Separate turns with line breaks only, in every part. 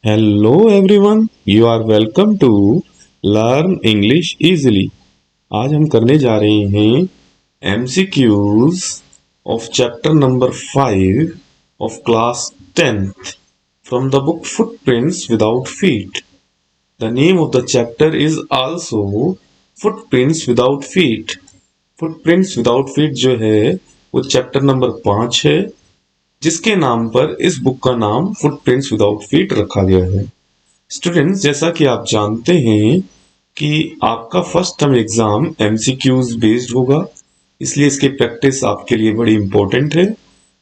Hello everyone, you are welcome to Learn English Easily। आज हम करने जा रहे हैं MCQs of chapter number 5 of class 10th from the book Footprints Without Feet। The name of the chapter is also Footprints Without Feet। Footprints Without Feet जो है वो chapter number 5 है, जिसके नाम पर इस बुक का नाम फुटप्रिंट्स विदाउट फीट रखा गया है। स्टूडेंट्स, जैसा कि आप जानते हैं कि आपका first term exam MCQs based होगा, इसलिए इसकी प्रैक्टिस आपके लिए बड़ी इंपॉर्टेंट है।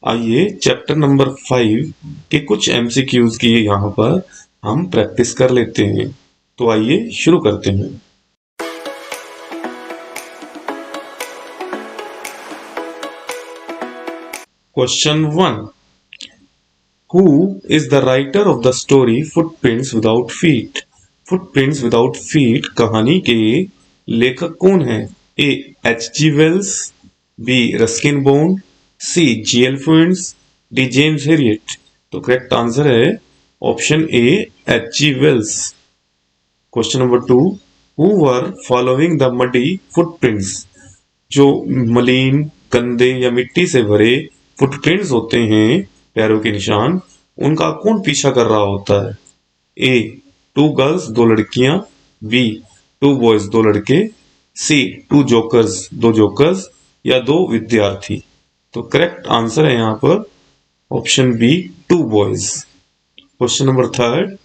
आइए चैप्टर नंबर 5 के कुछ एमसीक्यूज की यहाँ पर हम प्रैक्टिस कर लेते हैं। तो आइए शुरू करते हैं। Question 1, Who is the writer of the story Footprints Without Feet? Footprints Without Feet कहानी के लेखक कौन है? A. H.G. Wells, B. Ruskin Bond, C. G.L. Fewens, D. James Herriot। तो करेक्ट आंसर है option A, H.G. Wells। Question number 2, Who were following the muddy footprints? जो मलिन, गंदे या मिट्टी से भरे फुटप्रिंट्स होते हैं, पैरों के निशान, उनका कौन पीछा कर रहा होता है? ए. 2 गर्ल्स 2 लड़कियां, बी. 2 बॉयज 2 लड़के, सी. 2 जोकर्स 2 जोकर्स, या 2 विद्यार्थी। तो करेक्ट आंसर है यहाँ पर option B, 2 boys. Question number 3,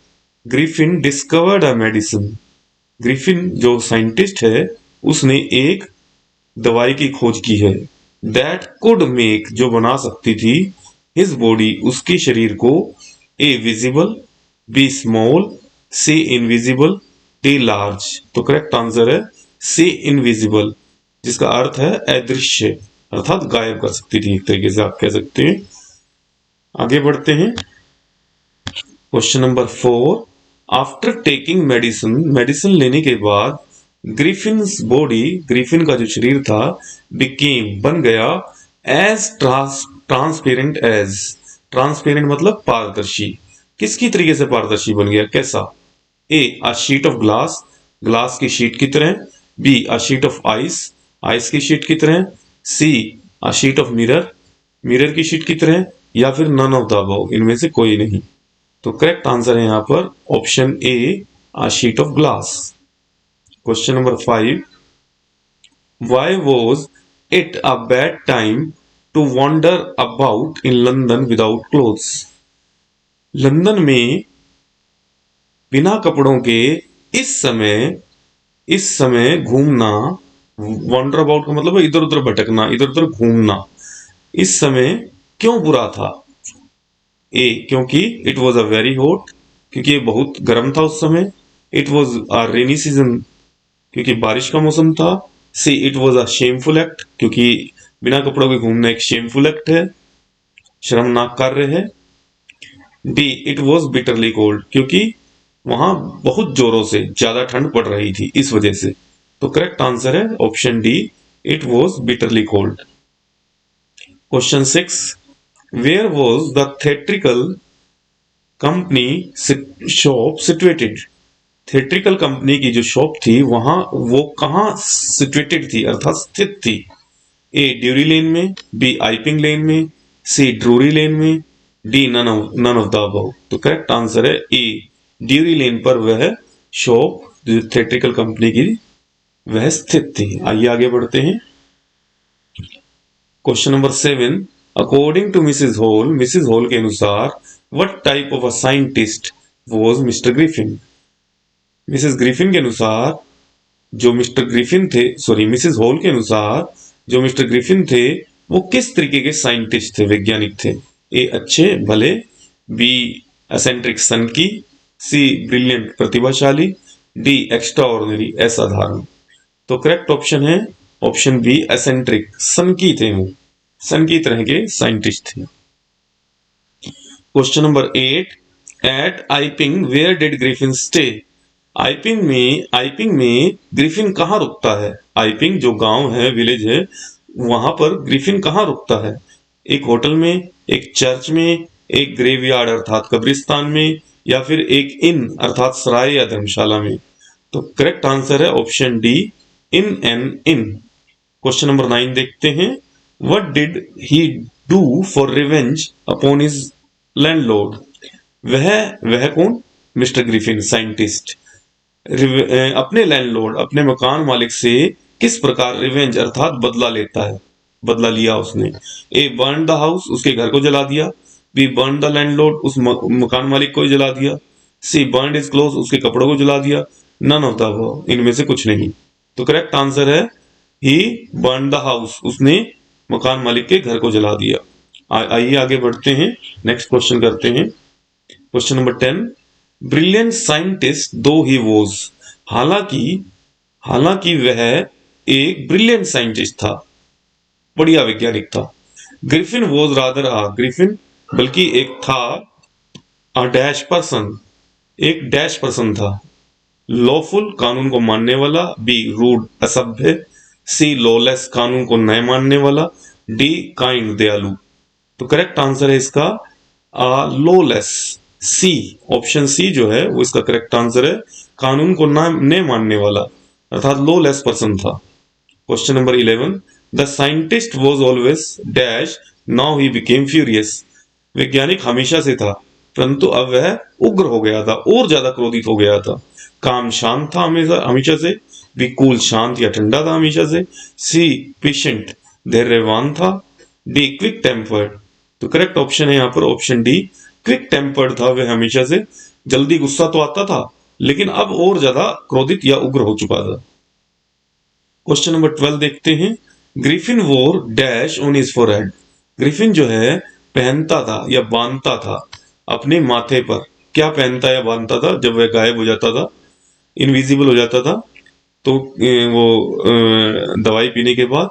Griffin discovered a medicine. Griffin जो साइंटिस्ट है, उसने एक दवाई की खोज की है। दैट कुड मेक, जो बना सकती थी, हिज बॉडी, उसकी शरीर को, ए विजिबल, बी स्मॉल, सी इनविजिबल, डी लार्ज। तो करेक्ट आंसर है सी इनविजिबल, जिसका अर्थ है अदृश्य, अर्थात गायब कर सकती थी, एक तरीके से आप कह सकते हैं। आगे बढ़ते हैं। Question number 4, after taking medicine, medicine लेने के बाद ग्रिफिन्स बॉडी, ग्रिफिन का जो शरीर था, बिकेम, बन गया, एज ट्रांसपेरेंट एज, ट्रांसपेरेंट मतलब पारदर्शी। किसकी तरीके से पारदर्शी बन गया, कैसा? A. A sheet of glass, glass की शीट की तरह, B. A sheet of ice, ice की शीट की तरह, C. A sheet of mirror, mirror की शीट की तरह, या फिर नन ऑफ द अबव, इनमें से कोई नहीं। तो करेक्ट आंसर है यहां पर option A, a sheet of glass. Question number 5, why was it a bad time to wander about in London without clothes? London में बिना कपड़ों के इस समय घूमना, वॉन्डर अबाउट का मतलब इधर उधर भटकना, इधर उधर घूमना, इस समय क्यों बुरा था? ए. क्योंकि it was a very hot, क्योंकि ये बहुत गर्म था उस समय। It was a rainy season, क्योंकि बारिश का मौसम था। C. It was a shameful act, क्योंकि बिना कपड़ों के घूमना एक शेमफुल एक्ट है, शर्मनाक कार्य है। D. It was bitterly cold, क्योंकि वहां बहुत जोरों से ज्यादा ठंड पड़ रही थी, इस वजह से। तो करेक्ट आंसर है option D, it was bitterly cold. Question 6, where was the theatrical company shop situated? Theatrical company की जो शॉप थी, वहां वो कहां सिचुएटेड थी, अर्थात स्थित थी? ए. ड्यूरी लेन में, बी. आइपिंग लेन में, सी. ड्रूरी लेन में, D. None of the above. तो करेक्ट आंसर है ए. ड्यूरी लेन पर वह शॉप, जो थिएट्रिकल कंपनी की, वह स्थित थी। आइए आगे बढ़ते हैं। Question number 7, according to Mrs Hall के अनुसार, what type of a scientist was Mr Griffin? Mrs Griffin के अनुसार जो मिस्टर ग्रिफिन थे, सॉरी मिसेस हॉल के अनुसार जो मिस्टर ग्रिफिन थे, वो किस तरीके के साइंटिस्ट थे, वैज्ञानिक थे? ए. अच्छे भले, बी. एसेंट्रिक सनकी, सी. ब्रिलियंट प्रतिभाशाली, डी. एक्स्ट्रा ऑर्डिनरी असाधारण। तो करेक्ट ऑप्शन है ऑप्शन बी, एसेंट्रिक, सनकी थे, वो सनकी तरह के साइंटिस्ट थे। Question number 8, at Iping where did Griffin stay? Iping में ग्रिफिन कहाँ रुकता है? आइपिंग जो गांव है, विलेज है, वहां पर ग्रिफिन कहाँ रुकता है? एक होटल में, एक चर्च में, एक ग्रेवयार्ड अर्थात कब्रिस्तान में, या फिर एक इन अर्थात सराय या धर्मशाला में? तो करेक्ट आंसर है option D, in an in. Question number 9 देखते हैं। What did he do for revenge upon his landlord? वह कौन? मिस्टर ग्रिफिन, साइंटिस्ट, अपने लैंडलॉर्ड, अपने मकान मालिक से किस प्रकार रिवेंज अर्थात बदला लेता है, बदला लिया उसने? ए बर्न द हाउस, उसके घर को जला दिया। बी बर्न द लैंडलॉर्ड, उस मकान मालिक को जला दिया। सी बर्न हिज क्लोथ, उसके कपड़ों को जला दिया। नन ऑफ द अबव, इनमें से कुछ नहीं। तो करेक्ट आंसर है ही बर्न द हाउस, उसने मकान मालिक के घर को जला दिया। आइए आगे बढ़ते हैं, नेक्स्ट क्वेश्चन करते हैं। Question number 10। ब्रिलियंट साइंटिस्ट दो ही वॉज, हालांकि वह एक ब्रिलियंट साइंटिस्ट था, बढ़िया वैज्ञानिक था। ग्रिफिन वॉज रादर ग्रिफिन बल्कि एक था डैश पर्सन, एक डैश पर्सन था। लॉफुल, कानून को मानने वाला। बी रूड, असभ्य। सी लॉलेस, कानून को न मानने वाला। डी काइंड, दयालु। तो करेक्ट आंसर है इसका लॉलेस, सी, ऑप्शन सी जो है वो इसका करेक्ट आंसर है। कानून को न मानने वाला अर्थात लॉलेस पर्सन था। Question number 11। The scientist was always dash, now he became furious. वैज्ञानिक हमेशा से था परंतु अब वह उग्र हो गया था, और ज्यादा क्रोधित हो गया था। काम शांत था हमेशा से। बी कूल, शांत या ठंडा था हमेशा से। सी पेशेंट, धैर्यवान था। D quick tempered. तो करेक्ट ऑप्शन है यहाँ पर ऑप्शन डी, क्विक टेम्पर्ड था वह हमेशा से। जल्दी गुस्सा तो आता था लेकिन अब और ज्यादा क्रोधित या उग्र हो चुका था। क्वेश्चन नंबर 12 देखते हैं। ग्रिफिन वोर dash on his forehead. Griffin जो है पहनता था या बांधता था अपने माथे पर, क्या पहनता या बांधता था जब वह गायब हो जाता था, इनविजिबल हो जाता था? तो वो दवाई पीने के बाद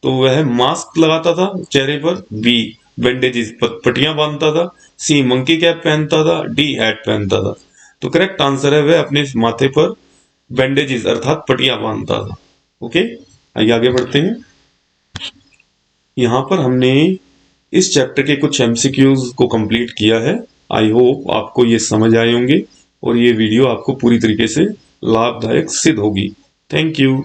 तो वह मास्क लगाता था चेहरे पर। बी बैंडेजेस, पट्टियां बांधता था। सी मंकी कैप पहनता था। डी हैट पहनता था। तो करेक्ट आंसर है वह अपने माथे पर बैंडेजेस अर्थात पट्टियां बांधता था। ओके, आइए आगे बढ़ते हैं। यहाँ पर हमने इस चैप्टर के कुछ एमसीक्यूज को कंप्लीट किया है। आई होप आपको ये समझ आए होंगे और ये वीडियो आपको पूरी तरीके से लाभदायक सिद्ध होगी। Thank you.